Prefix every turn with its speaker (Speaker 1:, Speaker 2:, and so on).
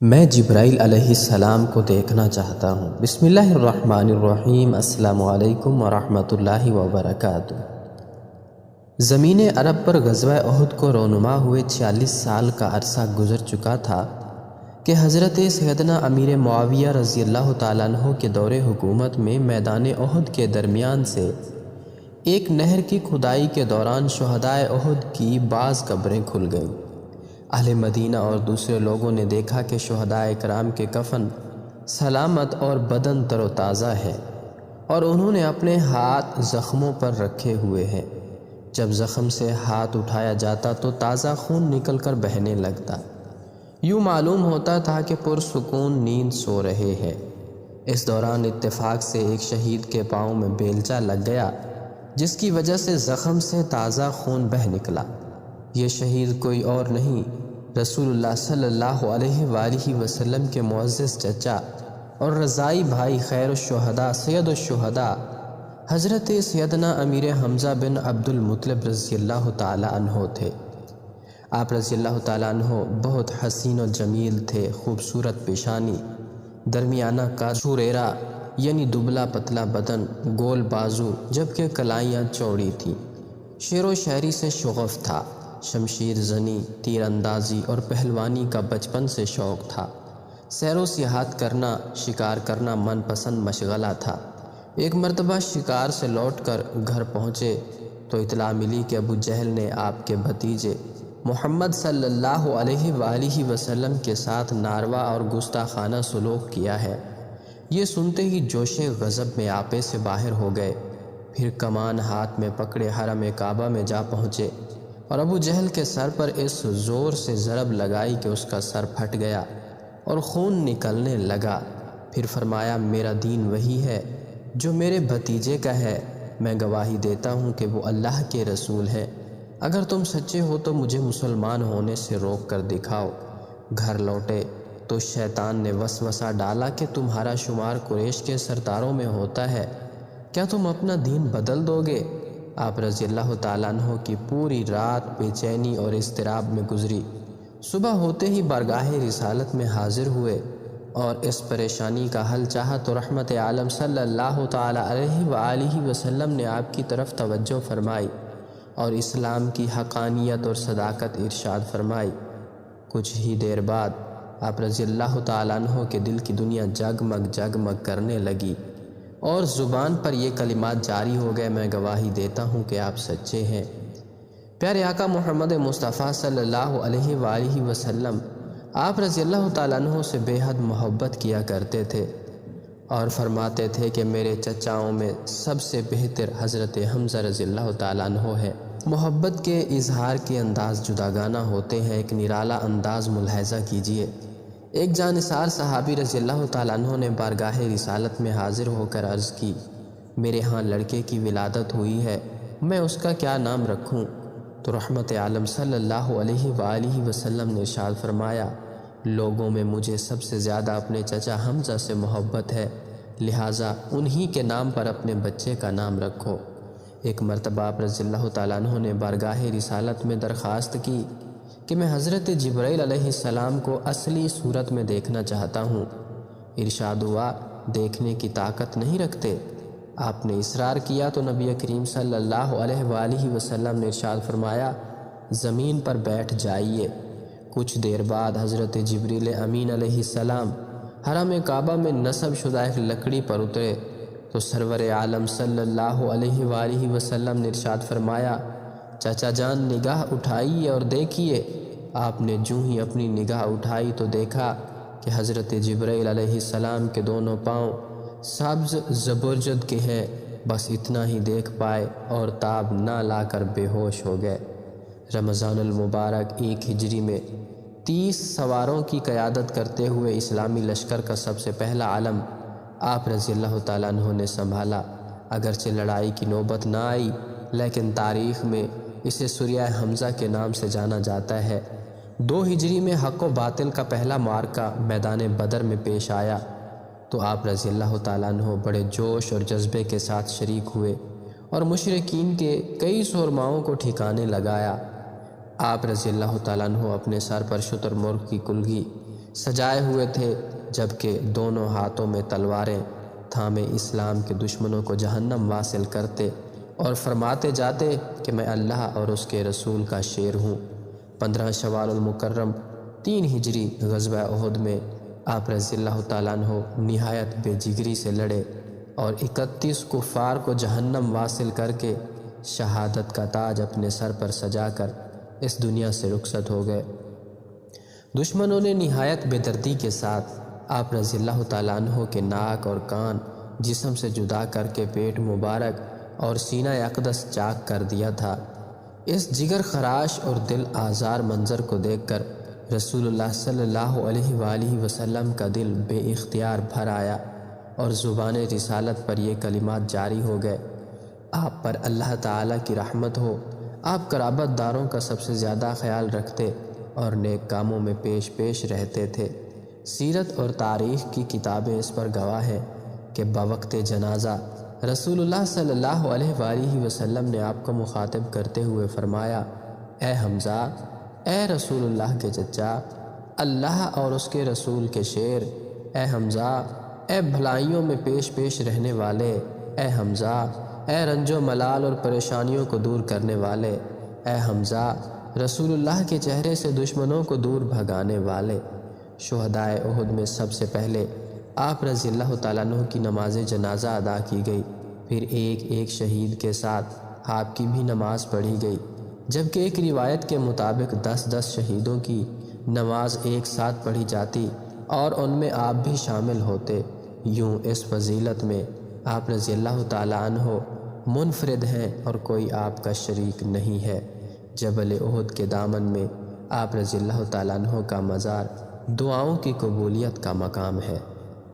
Speaker 1: میں جبرائیل علیہ السلام کو دیکھنا چاہتا ہوں۔ بسم اللہ الرحمن الرحیم۔ السلام علیکم ورحمۃ اللہ وبرکاتہ۔ زمین عرب پر غزوہ احد کو رونما ہوئے 46 سال کا عرصہ گزر چکا تھا کہ حضرت سیدنا امیر معاویہ رضی اللہ تعالیٰ عنہ کے دور حکومت میں میدان احد کے درمیان سے ایک نہر کی کھدائی کے دوران شہدائے احد کی بعض قبریں کھل گئیں۔ اہل مدینہ اور دوسرے لوگوں نے دیکھا کہ شہدائے کرام کے کفن سلامت اور بدن تر و تازہ ہے، اور انہوں نے اپنے ہاتھ زخموں پر رکھے ہوئے ہیں۔ جب زخم سے ہاتھ اٹھایا جاتا تو تازہ خون نکل کر بہنے لگتا، یوں معلوم ہوتا تھا کہ پرسکون نیند سو رہے ہیں۔ اس دوران اتفاق سے ایک شہید کے پاؤں میں بیلچہ لگ گیا، جس کی وجہ سے زخم سے تازہ خون بہہ نکلا۔ یہ شہید کوئی اور نہیں، رسول اللہ صلی اللہ علیہ وآلہ وسلم کے معزز چچا اور رضائی بھائی خیر الشہداء سید الشہداء حضرت سیدنا امیر حمزہ بن عبد المطلب رضی اللہ تعالی عنہ تھے۔ آپ رضی اللہ تعالی عنہ بہت حسین و جمیل تھے، خوبصورت پیشانی، درمیانہ کا شوریرا یعنی دبلا پتلا بدن، گول بازو جبکہ کلائیاں چوڑی تھیں۔ شعر و شاعری سے شغف تھا، شمشیر زنی، تیر اندازی اور پہلوانی کا بچپن سے شوق تھا۔ سیر و سیاحت کرنا، شکار کرنا من پسند مشغلہ تھا۔ ایک مرتبہ شکار سے لوٹ کر گھر پہنچے تو اطلاع ملی کہ ابو جہل نے آپ کے بھتیجے محمد صلی اللہ علیہ وآلہ وسلم کے ساتھ ناروا اور گستاخانہ سلوک کیا ہے۔ یہ سنتے ہی جوش غضب میں آپے سے باہر ہو گئے، پھر کمان ہاتھ میں پکڑے حرم کعبہ میں جا پہنچے اور ابو جہل کے سر پر اس زور سے ضرب لگائی کہ اس کا سر پھٹ گیا اور خون نکلنے لگا۔ پھر فرمایا، میرا دین وہی ہے جو میرے بھتیجے کا ہے، میں گواہی دیتا ہوں کہ وہ اللہ کے رسول ہیں، اگر تم سچے ہو تو مجھے مسلمان ہونے سے روک کر دکھاؤ۔ گھر لوٹے تو شیطان نے وسوسہ ڈالا کہ تمہارا شمار قریش کے سرداروں میں ہوتا ہے، کیا تم اپنا دین بدل دو گے؟ آپ رضی اللہ تعالیٰ عنہ کی پوری رات بے چینی اور اضطراب میں گزری۔ صبح ہوتے ہی بارگاہ رسالت میں حاضر ہوئے اور اس پریشانی کا حل چاہا تو رحمت عالم صلی اللہ تعالیٰ علیہ وآلہ وسلم نے آپ کی طرف توجہ فرمائی اور اسلام کی حقانیت اور صداقت ارشاد فرمائی۔ کچھ ہی دیر بعد آپ رضی اللہ تعالیٰ عنہ کے دل کی دنیا جگمگ جگمگ کرنے لگی اور زبان پر یہ کلمات جاری ہو گئے، میں گواہی دیتا ہوں کہ آپ سچے ہیں۔ پیارے آقا محمد مصطفیٰ صلی اللہ علیہ وآلہ وسلم آپ رضی اللہ تعالیٰ عنہ سے بے حد محبت کیا کرتے تھے اور فرماتے تھے کہ میرے چچاؤں میں سب سے بہتر حضرت حمزہ رضی اللہ تعالیٰ عنہ ہے۔ محبت کے اظہار کے انداز جداگانہ ہوتے ہیں، ایک نرالا انداز ملاحظہ کیجیے۔ ایک جانثار صحابی رضی اللہ تعالیٰ عنہ نے بارگاہ رسالت میں حاضر ہو کر عرض کی، میرے ہاں لڑکے کی ولادت ہوئی ہے، میں اس کا کیا نام رکھوں؟ تو رحمت عالم صلی اللہ علیہ وآلہ وسلم نے ارشاد فرمایا، لوگوں میں مجھے سب سے زیادہ اپنے چچا حمزہ سے محبت ہے، لہٰذا انہی کے نام پر اپنے بچے کا نام رکھو۔ ایک مرتبہ آپ رضی اللہ تعالیٰ عنہ نے بارگاہ رسالت میں درخواست کی کہ میں حضرت جبرائیل علیہ السلام کو اصلی صورت میں دیکھنا چاہتا ہوں۔ ارشاد ہوا، دیکھنے کی طاقت نہیں رکھتے؟ آپ نے اصرار کیا تو نبی کریم صلی اللہ علیہ وآلہ وسلم نے ارشاد فرمایا، زمین پر بیٹھ جائیے۔ کچھ دیر بعد حضرت جبریل امین علیہ السلام حرم کعبہ میں نصب شدہ ایک لکڑی پر اترے تو سرور عالم صلی اللہ علیہ وآلہ وسلم نے ارشاد فرمایا، چچا جان نگاہ اٹھائیے اور دیکھیے۔ آپ نے جو ہی اپنی نگاہ اٹھائی تو دیکھا کہ حضرت جبرائیل علیہ السلام کے دونوں پاؤں سبز زبرجد کے ہیں، بس اتنا ہی دیکھ پائے اور تاب نہ لا کر بے ہوش ہو گئے۔ رمضان المبارک 1 ہجری میں 30 سواروں کی قیادت کرتے ہوئے اسلامی لشکر کا سب سے پہلا علم آپ رضی اللہ تعالیٰ عنہ نے سنبھالا۔ اگرچہ لڑائی کی نوبت نہ آئی لیکن تاریخ میں اسے سوریہ حمزہ کے نام سے جانا جاتا ہے۔ 2 ہجری میں حق و باطل کا پہلا معرکہ میدان بدر میں پیش آیا تو آپ رضی اللہ تعالیٰ عنہ بڑے جوش اور جذبے کے ساتھ شریک ہوئے اور مشرکین کے کئی سورماؤں کو ٹھکانے لگایا۔ آپ رضی اللہ تعالیٰ عنہ اپنے سر پر شتر مرغ کی کلگی سجائے ہوئے تھے، جبکہ دونوں ہاتھوں میں تلواریں تھامے اسلام کے دشمنوں کو جہنم واصل کرتے اور فرماتے جاتے کہ میں اللہ اور اس کے رسول کا شیر ہوں۔ 15 شوال المکرم 3 ہجری غزوہ احد میں آپ رضی اللہ تعالیٰ عنہ نہایت بے جگری سے لڑے اور 31 کفار کو جہنم واصل کر کے شہادت کا تاج اپنے سر پر سجا کر اس دنیا سے رخصت ہو گئے۔ دشمنوں نے نہایت بے دردی کے ساتھ آپ رضی اللہ تعالیٰ عنہ کے ناک اور کان جسم سے جدا کر کے پیٹ مبارک اور سینہ اقدس چاک کر دیا تھا۔ اس جگر خراش اور دل آزار منظر کو دیکھ کر رسول اللہ صلی اللہ علیہ وآلہ وسلم کا دل بے اختیار بھر آیا اور زبان رسالت پر یہ کلمات جاری ہو گئے: آپ پر اللہ تعالیٰ کی رحمت ہو، آپ قرابت داروں کا سب سے زیادہ خیال رکھتے اور نیک کاموں میں پیش رہتے تھے۔ سیرت اور تاریخ کی کتابیں اس پر گواہ ہیں کہ بوقت جنازہ رسول اللہ صلی اللہ علیہ وآلہ وسلم نے آپ کو مخاطب کرتے ہوئے فرمایا: اے حمزہ، اے رسول اللہ کے چچا، اللہ اور اس کے رسول کے شیر، اے حمزہ، اے بھلائیوں میں پیش رہنے والے، اے حمزہ، اے رنج و ملال اور پریشانیوں کو دور کرنے والے، اے حمزہ، رسول اللہ کے چہرے سے دشمنوں کو دور بھگانے والے۔ شہدائے احد میں سب سے پہلے آپ رضی اللہ تعالیٰ عنہ کی نماز جنازہ ادا کی گئی، پھر ایک شہید کے ساتھ آپ کی بھی نماز پڑھی گئی، جبکہ ایک روایت کے مطابق 10 شہیدوں کی نماز ایک ساتھ پڑھی جاتی اور ان میں آپ بھی شامل ہوتے۔ یوں اس فضیلت میں آپ رضی اللہ تعالیٰ عنہ منفرد ہیں اور کوئی آپ کا شریک نہیں ہے۔ جبل احد کے دامن میں آپ رضی اللہ تعالیٰ عنہ کا مزار دعاؤں کی قبولیت کا مقام ہے۔